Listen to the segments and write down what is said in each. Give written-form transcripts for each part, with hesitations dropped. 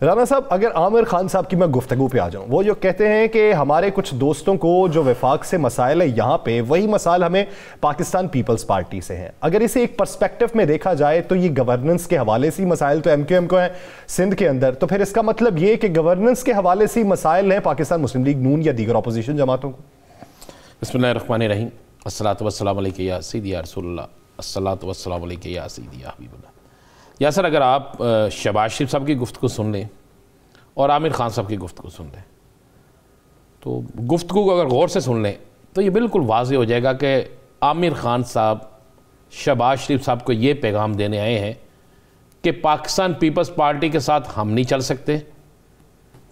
رانا صاحب، اگر عامر خان صاحب کی میں گفتگو پہ آ جاؤں، وہ جو کہتے ہیں کہ ہمارے کچھ دوستوں کو جو وفاق سے مسائل ہے یہاں پہ، وہی مسائل ہمیں پاکستان پیپلز پارٹی سے ہیں. اگر اسے ایک پرسپیکٹو میں دیکھا جائے تو یہ گورننس کے حوالے سے مسائل تو MQM کو ہیں سندھ کے اندر، تو پھر اس کا مطلب یہ کہ گورننس کے حوالے سے مسائل ہیں پاکستان مسلم لیگ نون یا دیگر اپوزیشن جماعتوں کو. بسم اللہ الرحمن الرحیم. الصلاۃ والسلام علیک یا سیدی یا رسول اللہ. الصلاۃ والسلام علیک یا سیدی یا حبیب اللہ. یاسر، اگر آپ شہباز شریف صاحب کی گفتگو سن لیں اور عامر خان صاحب کی گفتگو سن لیں تو گفتگو کو اگر غور سے سن لیں تو یہ بالکل واضح ہو جائے گا کہ عامر خان صاحب شہباز شریف صاحب کو یہ پیغام دینے آئے ہیں کہ پاکستان پیپلز پارٹی کے ساتھ ہم نہیں چل سکتے،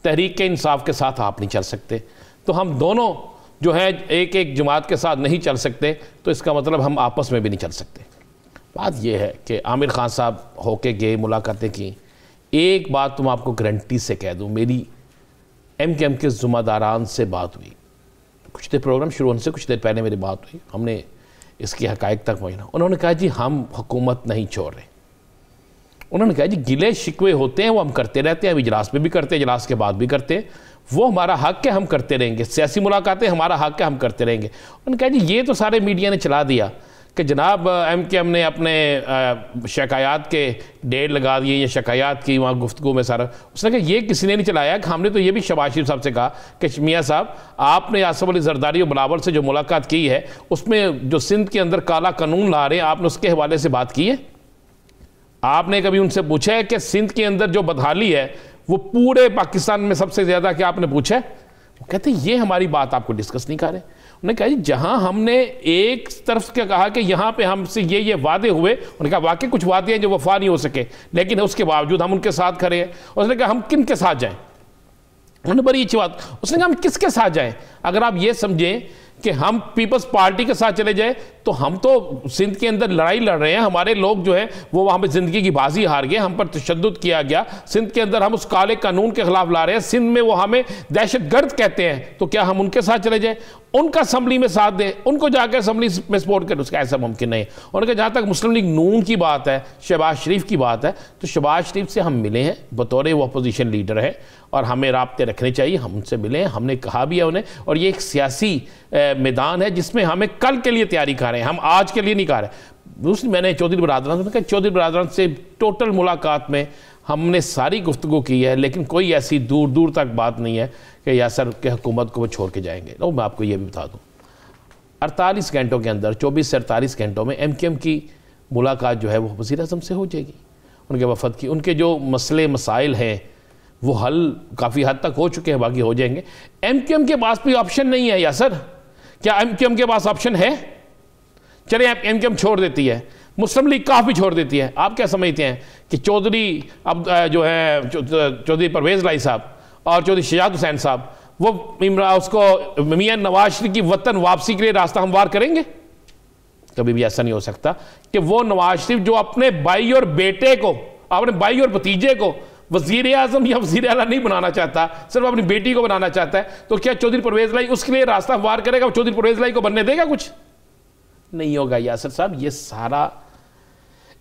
تحریک انصاف کے ساتھ آپ نہیں چل سکتے، تو ہم دونوں جو ہیں ایک ایک جماعت کے ساتھ نہیں چل سکتے، تو اس کا مطلب ہم آپس میں بھی نہیں چل سکتے. بات یہ ہے کہ عامر خان صاحب ہو کے گئے، ملاقاتیں کی. ایک بات تم آپ کو گارنٹی سے کہہ دوں، میری MQM کے ذمہ داران سے بات ہوئی، کچھ دیر پروگرام شروع ہونے سے کچھ دیر پہلے میری بات ہوئی، ہم نے اس کی حقائق تک پہنچنا. انہوں نے کہا جی ہم حکومت نہیں چھوڑ رہے. انہوں نے کہا جی گلے شکوے ہوتے ہیں وہ ہم کرتے رہتے ہیں، اب اجلاس میں بھی کرتے ہیں، اجلاس کے بعد بھی کرتے ہیں، وہ ہمارا حق ہے، ہم کرتے رہیں گے. سیاسی ملاقاتیں ہمارا حق ہے، ہم کرتے رہیں گے. انہوں نے کہا جی یہ تو سارے میڈیا نے چلا دیا کہ جناب MQM نے اپنے شکایات کے ڈیٹ لگا دیے یا شکایات کی وہاں گفتگو میں سارا. اس نے کہا یہ کسی نے نہیں چلایا، کہ ہم نے تو یہ بھی شہباز شریف صاحب سے کہا کہ میاں صاحب آپ نے آصف علی زرداری و بلاول سے جو ملاقات کی ہے اس میں جو سندھ کے اندر کالا قانون لا رہے ہیں آپ نے اس کے حوالے سے بات کی ہے؟ آپ نے کبھی ان سے پوچھا ہے کہ سندھ کے اندر جو بدحالی ہے وہ پورے پاکستان میں سب سے زیادہ کیا آپ نے پوچھا ہے؟ وہ کہتے ہیں یہ ہماری بات آپ کو ڈسکس نہیں کر رہے. انہوں نے کہا جی جہاں ہم نے ایک طرف کیا کہا کہ یہاں پہ ہم سے یہ وعدے ہوئے، انہوں نے کہا واقعی کچھ وعدے ہیں جو وفا نہیں ہو سکے، لیکن اس کے باوجود ہم ان کے ساتھ کھڑے ہیں. اس نے کہا ہم کن کے ساتھ جائیں؟ انہوں نے بڑی اچھی بات، اس نے کہا ہم کس کے ساتھ جائیں؟ اگر آپ یہ سمجھیں کہ ہم پیپلز پارٹی کے ساتھ چلے جائیں تو ہم تو سندھ کے اندر لڑائی لڑ رہے ہیں، ہمارے لوگ جو ہیں وہ وہاں پہ زندگی کی بازی ہار گئے، ہم پر تشدد کیا گیا، سندھ کے اندر ہم اس کالے قانون کے خلاف لا رہے ہیں، سندھ میں وہ ہمیں دہشت گرد کہتے ہیں، تو کیا ہم ان کے ساتھ چلے جائیں، ان کا اسمبلی میں ساتھ دیں، ان کو جا کے اسمبلی میں سپورٹ کریں؟ اس کا ایسا ممکن نہیں ہے. اور جہاں تک مسلم لیگ نون کی بات ہے، شہباز شریف کی بات ہے، تو شہباز شریف سے ہم ملے ہیں بطور وہ اپوزیشن لیڈر ہے اور ہمیں رابطے رکھنے چاہیے، ہم ان سے ملے ہیں، ہم نے کہا بھی ہے انہیں. اور یہ ایک سیاسی میدان ہے جس میں ہمیں کل کے لیے تیاری کر رہے ہیں، ہم آج کے لیے نہیں کر رہے. میں نے چودھری برادران سے کہا، چودھری برادران سے ٹوٹل ملاقات میں ہم نے ساری گفتگو کی ہے، لیکن کوئی ایسی دور دور تک بات نہیں ہے کہ یاسر کہ حکومت کو وہ چھوڑ کے جائیں گے. تو میں آپ کو یہ بھی بتا دوں 48 گھنٹوں کے اندر، 24 سے 48 گھنٹوں میں MQM کی ملاقات جو ہے وہ وزیر اعظم سے ہو جائے گی. ان کے وفد کی، ان کے جو مسئلے مسائل ہیں وہ حل کافی حد تک ہو چکے ہیں، باقی ہو جائیں گے. MQM کے پاس بھی آپشن نہیں ہے یاسر. کیا MQM کے پاس آپشن ہے؟ چلیں MQM چھوڑ دیتی ہے، مسلم لیگ کاف بھی چھوڑ دیتی ہے. آپ کیا سمجھتے ہیں کہ چودھری اب جو ہے چودھری پرویز لائی صاحب اور چودھری شجاعت حسین صاحب وہ اس کو میاں نواز شریف کی وطن واپسی کے لیے راستہ ہموار کریں گے؟ کبھی بھی ایسا نہیں ہو سکتا کہ وہ نواز شریف جو اپنے بھائی اور بیٹے کو، اپنے بھائی اور بھتیجے کو وزیر اعظم یا وزیر اعلیٰ نہیں بنانا چاہتا، صرف اپنی بیٹی کو بنانا چاہتا ہے، تو کیا چودھری پرویز لائی اس کے لیے راستہ ہموار کرے گا؟ چودھری پرویز لائی کو بننے دے گا؟ کچھ نہیں ہوگا یاسر صاحب. یہ سارا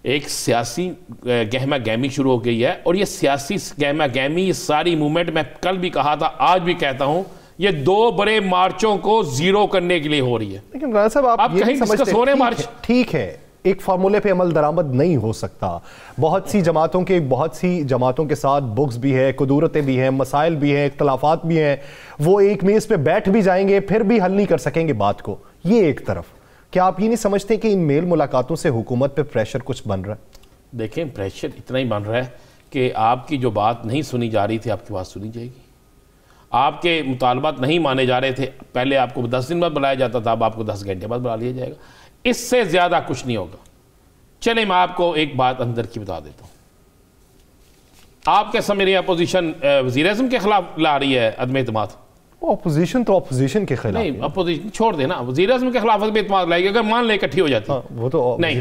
ایک سیاسی گہمہ گہمی شروع ہو گئی ہے، اور یہ سیاسی گہمہ گہمی، یہ ساری موومنٹ، میں کل بھی کہا تھا آج بھی کہتا ہوں، یہ 2 بڑے مارچوں کو زیرو کرنے کے لیے ہو رہی ہے. لیکن رانا صاحب آپ کہیں ڈسکس ہو رہے ہیں مارچ؟ ٹھیک ہے، ایک فارمولے پہ عمل درآمد نہیں ہو سکتا. بہت سی جماعتوں کے ساتھ بغض بھی ہے، کدورتیں بھی ہیں، مسائل بھی ہیں، اختلافات بھی ہیں. وہ ایک میز پہ بیٹھ بھی جائیں گے پھر بھی حل نہیں کر سکیں گے بات کو. یہ ایک طرف. کیا آپ یہ نہیں سمجھتے کہ ان میل ملاقاتوں سے حکومت پہ پریشر کچھ بن رہا ہے؟ دیکھیں پریشر اتنا ہی بن رہا ہے کہ آپ کی جو بات نہیں سنی جا رہی تھی آپ کی بات سنی جائے گی. آپ کے مطالبات نہیں مانے جا رہے تھے، پہلے آپ کو 10 دن بعد بلایا جاتا تھا، اب آپ کو 10 گھنٹے بعد بلا لیا جائے گا. اس سے زیادہ کچھ نہیں ہوگا. چلیں میں آپ کو ایک بات اندر کی بتا دیتا ہوں. آپ کیسا میری اپوزیشن وزیر اعظم کے خلاف لا رہی ہے عدم اعتماد؟ اپوزیشن تو اپوزیشن کے خلاف نہیں، اپوزیشن چھوڑ دینا، وزیر اعظم کے خلاف عدم اعتماد لائے گی. اگر مان لے اکٹھی ہو جاتی وہ تو نہیں،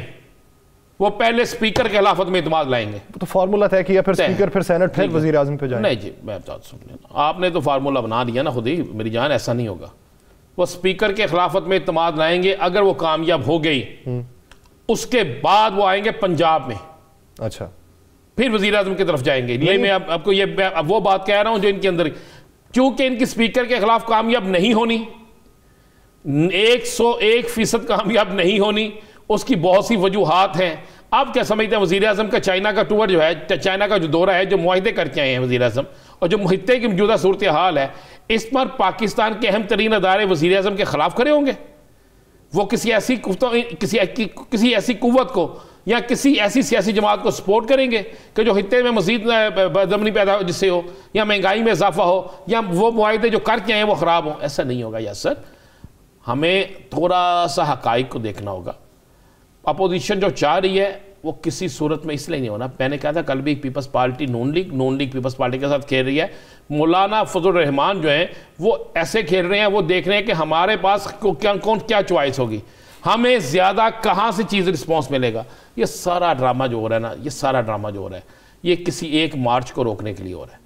وہ پہلے سپیکر کے خلاف عدم اعتماد لائیں گے. تو فارمولا طے کیا، پھر سپیکر، پھر سینٹ، پھر وزیر اعظم پہ جائیں. نہیں جی میں بات سن لینا، آپ نے تو فارمولا بنا دیا نا خود ہی میری جان. ایسا نہیں ہوگا. وہ سپیکر کے خلاف عدم اعتماد لائیں گے. اگر وہ کامیاب ہو گئی اس کے بعد وہ آئیں گے پنجاب میں. اچھا پھر وزیر اعظم کی طرف جائیں گے. یہ میں آپ کو یہ وہ بات کہہ رہا ہوں جو ان کے اندر, چونکہ ان کی اسپیکر کے خلاف کامیاب نہیں ہونی, 101% کامیاب نہیں ہونی, اس کی بہت سی وجوہات ہیں. آپ کیا سمجھتے ہیں وزیر اعظم کا چائنا کا ٹور جو ہے, چائنا کا جو دورہ ہے, جو معاہدے کر کے آئے ہیں وزیر اعظم, اور جو خطے کی موجودہ صورتحال ہے, اس پر پاکستان کے اہم ترین ادارے وزیر اعظم کے خلاف کھڑے ہوں گے؟ وہ کسی ایسی قوت کو یا کسی ایسی سیاسی جماعت کو سپورٹ کریں گے کہ جو خطے میں مزید بدامنی پیدا جس سے ہو, یا مہنگائی میں اضافہ ہو, یا وہ معاہدے جو کر کے آئے ہیں وہ خراب ہوں؟ ایسا نہیں ہوگا یاسر. ہمیں تھوڑا سا حقائق کو دیکھنا ہوگا. اپوزیشن جو چاہ رہی ہے وہ کسی صورت میں اس لیے نہیں ہونا. میں نے کہا تھا کل بھی پیپلز پارٹی نون لیگ پیپلز پارٹی کے ساتھ کھیل رہی ہے. مولانا فضل الرحمان جو ہیں وہ ایسے کھیل رہے ہیں, وہ دیکھ رہے ہیں کہ ہمارے پاس کون کیا چوائس ہوگی, ہمیں زیادہ کہاں سے چیز رسپانس ملے گا. یہ سارا ڈرامہ جو ہو رہا ہے نا, یہ سارا ڈرامہ جو ہو رہا ہے, یہ کسی ایک مارچ کو روکنے کے لیے ہو رہا ہے.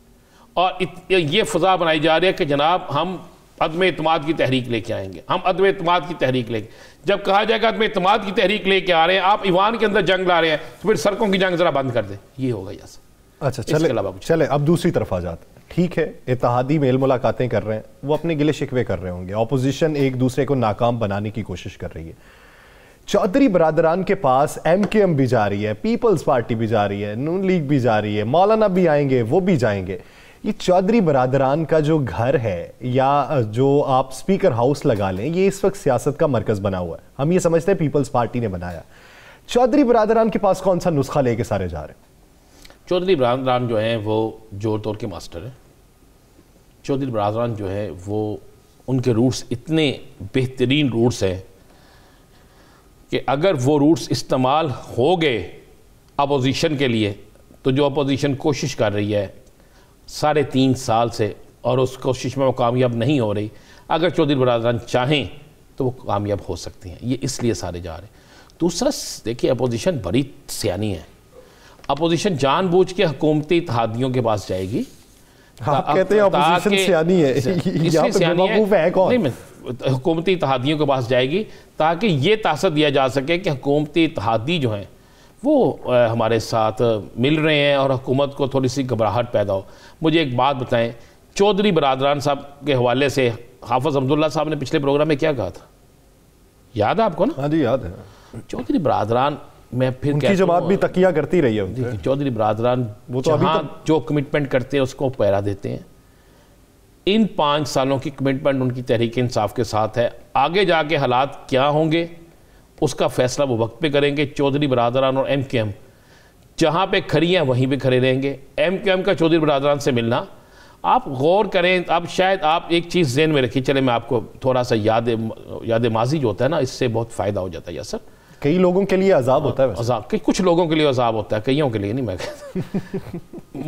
اور یہ فضا بنائی جا رہی ہے کہ جناب ہم عدم اعتماد کی تحریک لے کے آئیں گے, ہم عدم اعتماد کی تحریک لے کے. جب کہا جائے گا عدم اعتماد کی تحریک لے کے آ رہے ہیں, آپ ایوان کے اندر جنگ لا رہے ہیں, تو پھر سڑکوں کی جنگ ذرا بند کر دیں. یہ ہوگا یاسر. اچھا چلے اب دوسری طرف آ جاتے ہیں. ٹھیک ہے, اتحادی میل ملاقاتیں کر رہے ہیں, وہ اپنے گلے شکوے کر رہے ہوں گے, اپوزیشن ایک دوسرے کو ناکام بنانے کی کوشش کر رہی ہے. چودھری برادران کے پاس ایم کے ایم بھی جا رہی ہے, پیپلز پارٹی بھی جا رہی ہے, نون لیگ بھی جا رہی ہے, مولانا بھی آئیں گے, وہ بھی جائیں گے. یہ چودھری برادران کا جو گھر ہے, یا جو آپ سپیکر ہاؤس لگا لیں, یہ اس وقت سیاست کا مرکز بنا ہوا ہے. ہم یہ سمجھتے ہیں پیپلز پارٹی نے بنایا. چودھری برادران کے پاس کون سا نسخہ لے کے سارے جا رہے ہیں؟ چودھری برادران جو ہیں وہ جوڑ توڑ کے ماسٹر ہیں. چودھری برادران جو ہے وہ ان کے روٹس اتنے بہترین روٹس ہیں کہ اگر وہ روٹس استعمال ہو گئے اپوزیشن کے لیے, تو جو اپوزیشن کوشش کر رہی ہے 3.5 سال سے, اور اس کوشش میں وہ کامیاب نہیں ہو رہی, اگر چودھری برادران چاہیں تو وہ کامیاب ہو سکتی ہیں. یہ اس لیے سارے جا رہے ہیں. دوسرا دیکھیں, اپوزیشن بڑی سیانی ہے. اپوزیشن جان بوجھ کے حکومتی اتحادیوں کے پاس جائے گی. آپ کہتے ہیں اپوزیشن سیانی ہے, یہاں پہ بیوقوف ہے کون؟ حکومتی اتحادیوں کے پاس جائے گی تاکہ یہ تاثر دیا جا سکے کہ حکومتی اتحادی جو ہیں وہ ہمارے ساتھ مل رہے ہیں, اور حکومت کو تھوڑی سی گھبراہٹ پیدا ہو. مجھے ایک بات بتائیں, چودھری برادران صاحب کے حوالے سے حافظ حمد اللہ صاحب نے پچھلے پروگرام میں کیا کہا تھا, یاد ہے آپ کو نا؟ ہاں جی یاد ہے. چودھری برادران, میں پھر ان کی جماعت بھی تقیہ کرتی رہی ہے. چودھری برادران جہاں جو کمٹمنٹ کرتے ہیں اس کو پیرا دیتے ہیں. ان 5 سالوں کی کمٹمنٹ ان کی تحریک انصاف کے ساتھ ہے. آگے جا کے حالات کیا ہوں گے اس کا فیصلہ وہ وقت پہ کریں گے. چودھری برادران اور ایم کے ایم جہاں پہ کھڑی ہیں وہیں پہ کھڑے رہیں گے. ایم کے ایم کا چودھری برادران سے ملنا, آپ غور کریں. اب شاید آپ ایک چیز ذہن میں رکھیں, چلے میں آپ کو تھوڑا سا یاد ماضی جو ہوتا ہے نا, اس سے بہت فائدہ ہو جاتا ہے یاسر. کئی لوگوں کے لیے عذاب ہوتا ہے, عذاب کچھ لوگوں کے لیے عذاب ہوتا ہے, کئیوں کے لیے نہیں. میں کہتا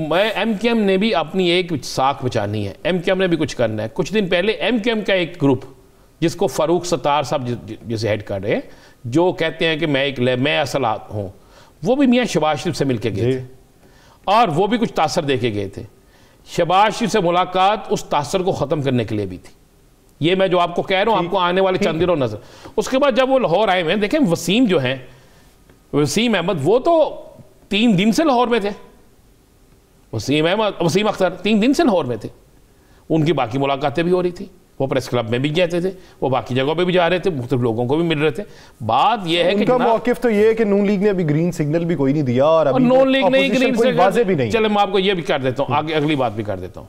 میں ایم کے ایم نے بھی اپنی ایک ساکھ بچانی ہے, ایم کے ایم نے بھی کچھ کرنا ہے. کچھ دن پہلے ایم کے ایم کا ایک گروپ جس کو فاروق ستار صاحب جسے ہیڈ کر رہے ہیں, جو کہتے ہیں کہ میں اصل ہوں, وہ بھی میاں شہباز شریف سے مل کے گئے تھے, اور وہ بھی کچھ تاثر دے کے گئے تھے. شہباز شریف سے ملاقات اس تاثر کو ختم کرنے کے لیے بھی تھی. یہ میں جو آپ کو کہہ رہا ہوں, آپ کو آنے والے چند دنوں نظر. اس کے بعد جب وہ لاہور آئے ہوئے ہیں, دیکھیں وسیم جو ہیں, وسیم احمد, وہ تو 3 دن سے لاہور میں تھے. وسیم اختر 3 دن سے لاہور میں تھے. ان کی باقی ملاقاتیں بھی ہو رہی تھی, وہ پریس کلب میں بھی جاتے تھے, وہ باقی جگہوں پہ بھی جا رہے تھے, مختلف لوگوں کو بھی مل رہے تھے. بات یہ ہے کہ ان کا موقف تو یہ ہے کہ نون لیگ نے ابھی گرین سگنل بھی کوئی نہیں دیا, اور ابھی نون لیگ نہیں گرین سگنل بھی نہیں. چلے میں آپ کو یہ بھی کر دیتا ہوں, آگے اگلی بات بھی کر دیتا ہوں.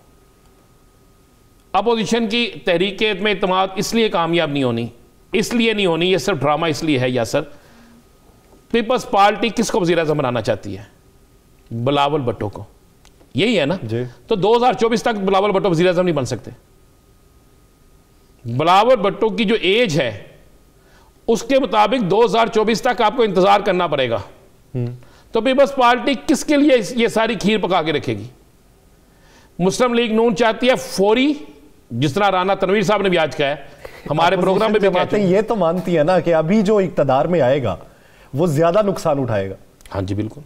اپوزیشن کی تحریک میں اعتماد اس لیے کامیاب نہیں ہونی, اس لیے نہیں ہونی, یہ صرف ڈرامہ اس لیے ہے یاسر. پیپلز پارٹی کس کو وزیر اعظم بنانا چاہتی ہے؟ بلاول بھٹو کو. یہی ہے نا؟ تو 2024 تک بلاول بھٹو وزیر اعظم نہیں بن سکتے. بلاول بھٹو کی جو ایج ہے اس کے مطابق 2024 تک آپ کو انتظار کرنا پڑے گا. تو پیپلز پارٹی کس کے لیے یہ ساری کھیر پکا کے رکھے گی؟ مسلم لیگ نون چاہتی ہے فوری, جس طرح رانا تنویر صاحب نے بھی آج کہا ہے ہمارے پروگرام میں بھی کہتے ہیں, یہ تو مانتی ہے نا کہ ابھی جو اقتدار میں آئے گا وہ زیادہ نقصان اٹھائے گا. ہاں جی بالکل.